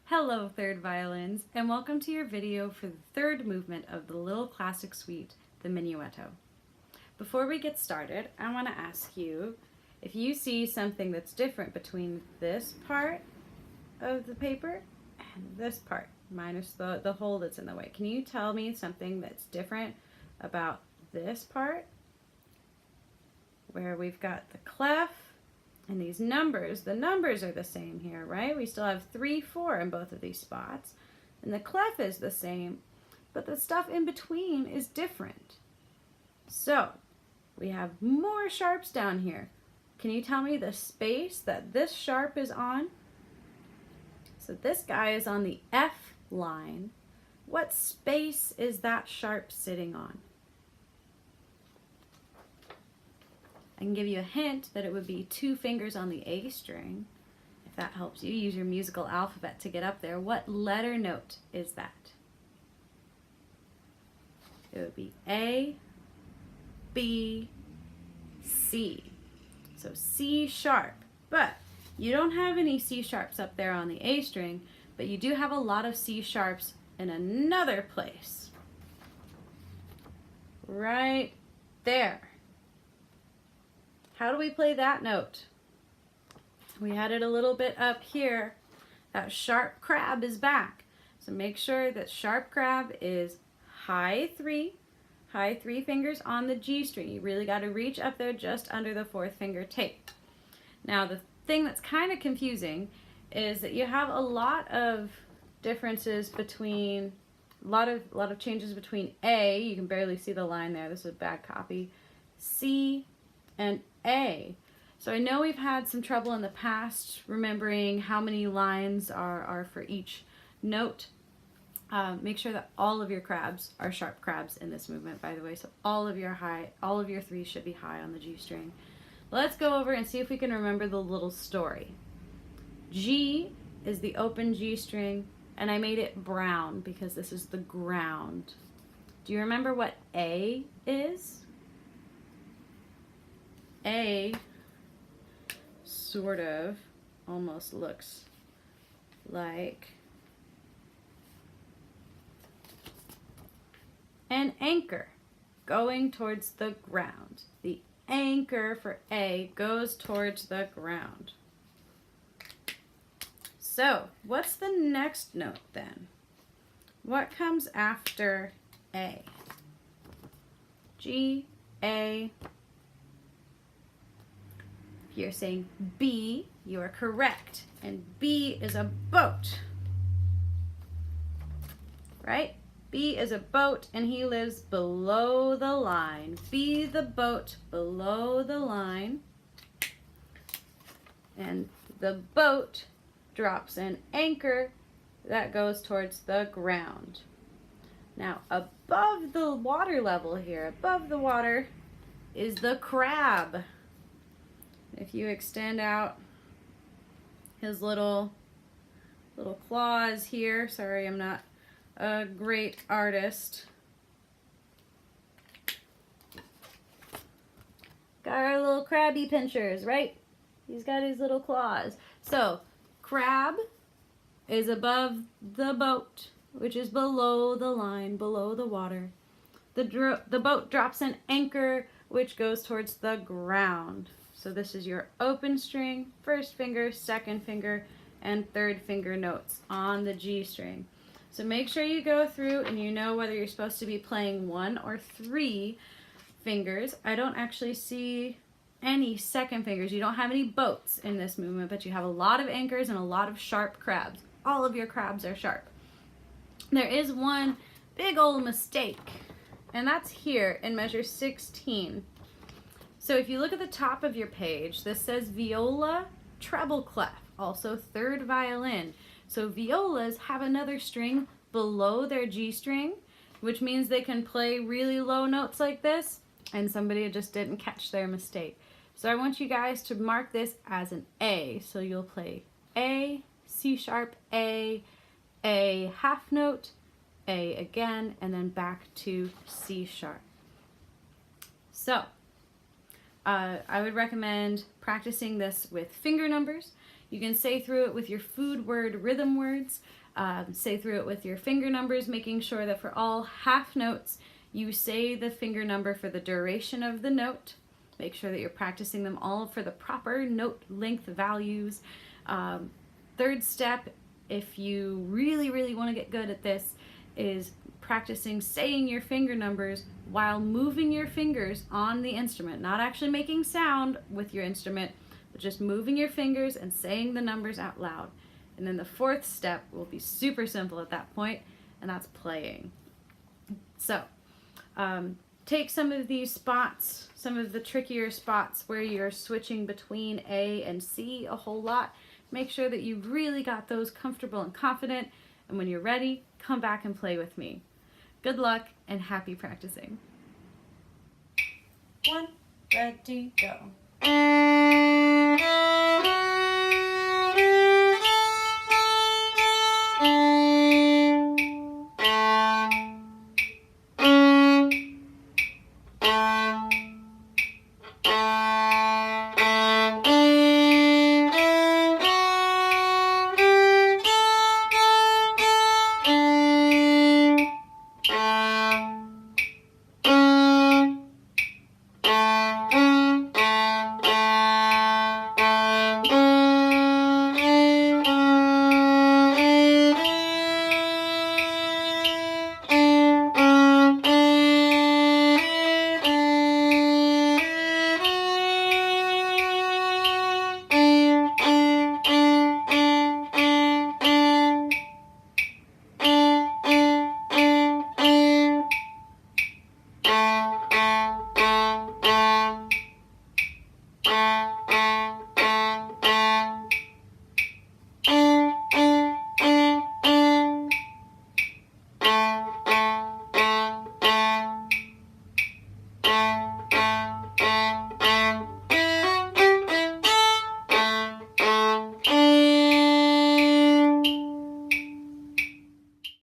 Hello third violins, and welcome to your video for the third movement of the little classic suite, the Minuetto. Before we get started, I want to ask you if you see something that's different between this part of the paper and this part, minus the hole that's in the way. Can you tell me something that's different about this part, where we've got the clef and these numbers? The numbers are the same here, right? We still have 3, 4 in both of these spots. And the clef is the same, but the stuff in between is different. So we have more sharps down here. Can you tell me the space that this sharp is on? So this guy is on the F line. What space is that sharp sitting on? I can give you a hint that it would be 2 fingers on the A string. If that helps you, use your musical alphabet to get up there. What letter note is that? It would be A, B, C. So C sharp. But you don't have any C sharps up there on the A string, but you do have a lot of C sharps in another place. Right there. How do we play that note? We had it a little bit up here. That sharp crab is back. So make sure that sharp crab is high 3 fingers on the G string. You really got to reach up there just under the 4th finger tape. Now the thing that's kind of confusing is that you have a lot of differences between, a lot of changes between A, you can barely see the line there, this is a bad copy, C, and A. So I know we've had some trouble in the past remembering how many lines are for each note. Make sure that all of your crabs are sharp crabs in this movement, by the way. So all of your 3s should be high on the G string. Let's go over and see if we can remember the little story. G is the open G string, and I made it brown because this is the ground. Do you remember what A is? A sort of almost looks like an anchor going towards the ground. The anchor for A goes towards the ground. So, what's the next note then? What comes after A? G, A. If you're saying B, you are correct. And B is a boat. Right? B is a boat, and he lives below the line. B the boat below the line. And the boat drops an anchor that goes towards the ground. Now, above the water level here, above the water, is the crab. If you extend out his little claws here, sorry, I'm not a great artist. Got our little crabby pinchers, right? He's got his little claws. So, crab is above the boat, which is below the line, below the water. The boat drops an anchor, which goes towards the ground. So this is your open string, 1st finger, 2nd finger, and 3rd finger notes on the G string. So make sure you go through and you know whether you're supposed to be playing 1 or 3 fingers. I don't actually see any 2nd fingers. You don't have any boats in this movement, but you have a lot of anchors and a lot of sharp crabs. All of your crabs are sharp. There is one big old mistake, and that's here in measure 16. So if you look at the top of your page, this says viola, treble clef, also 3rd violin. So violas have another string below their G string, which means they can play really low notes like this, and somebody just didn't catch their mistake. So I want you guys to mark this as an A. So you'll play A, C sharp, A half note, A again, and then back to C sharp. So I would recommend practicing this with finger numbers. You can say through it with your food word rhythm words, say through it with your finger numbers, making sure that for all half notes, you say the finger number for the duration of the note. Make sure that you're practicing them all for the proper note length values. Third step, if you really, really want to get good at this, is practicing saying your finger numbers while moving your fingers on the instrument, not actually making sound with your instrument, but just moving your fingers and saying the numbers out loud. And then the fourth step will be super simple at that point, and that's playing. So, take some of these spots, some of the trickier spots where you're switching between A and C a whole lot. Make sure that you've really got those comfortable and confident, and when you're ready, come back and play with me. Good luck and happy practicing. 1, ready, go.